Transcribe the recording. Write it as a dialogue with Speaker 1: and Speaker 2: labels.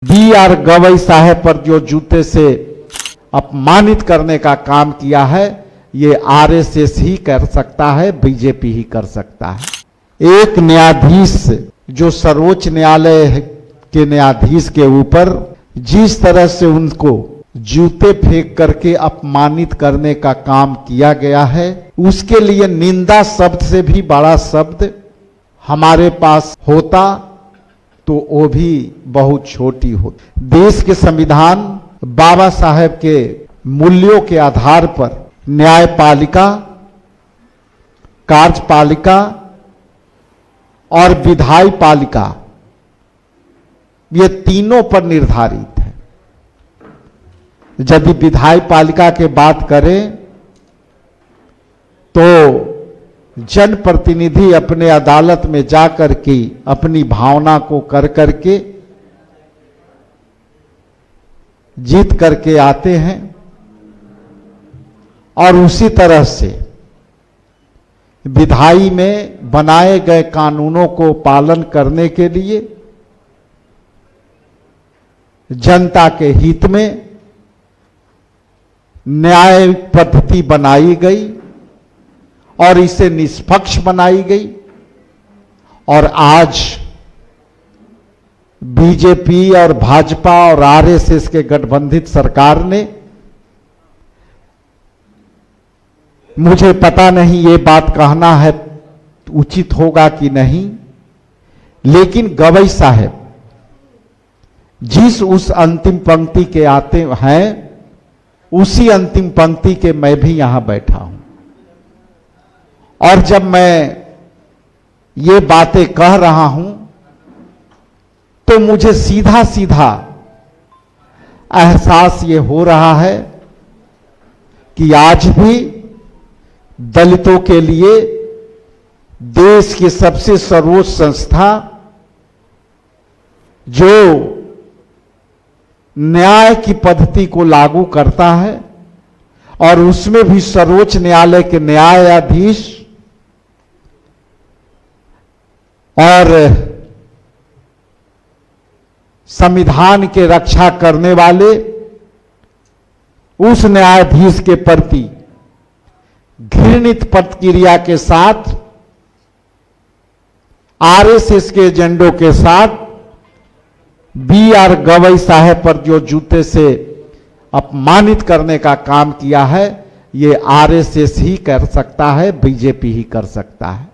Speaker 1: B.R. Gavai साहब पर जो जूते से अपमानित करने का काम किया है, ये आरएसएस ही कर सकता है, बीजेपी ही कर सकता है। एक न्यायाधीश जो सर्वोच्च न्यायालय के न्यायाधीश के ऊपर जिस तरह से उनको जूते फेंक करके अपमानित करने का काम किया गया है, उसके लिए निंदा शब्द से भी बड़ा शब्द हमारे पास होता तो वो भी बहुत छोटी होती। देश के संविधान बाबा साहेब के मूल्यों के आधार पर न्यायपालिका, कार्यपालिका और विधायी पालिका, ये तीनों पर निर्धारित है। यदि विधायी पालिका की बात करें तो जनप्रतिनिधि अपने अदालत में जाकर के अपनी भावना को कर करके जीत करके आते हैं और उसी तरह से विधायी में बनाए गए कानूनों को पालन करने के लिए जनता के हित में न्याय पद्धति बनाई गई और इसे निष्पक्ष बनाई गई। और आज बीजेपी और भाजपा और आरएसएस के गठबंधित सरकार ने, मुझे पता नहीं ये बात कहना है उचित होगा कि नहीं, लेकिन गवई साहब जिस उस अंतिम पंक्ति के आते हैं, उसी अंतिम पंक्ति के मैं भी यहां बैठा हूं। और जब मैं ये बातें कह रहा हूं तो मुझे सीधा सीधा एहसास ये हो रहा है कि आज भी दलितों के लिए देश की सबसे सर्वोच्च संस्था जो न्याय की पद्धति को लागू करता है और उसमें भी सर्वोच्च न्यायालय के न्यायाधीश और संविधान के रक्षा करने वाले उस न्यायाधीश के प्रति घृणित प्रतिक्रिया के साथ आरएसएस के एजेंडों के साथ B.R. गवई साहब पर जो जूते से अपमानित करने का काम किया है, ये आरएसएस ही कर सकता है, बीजेपी ही कर सकता है।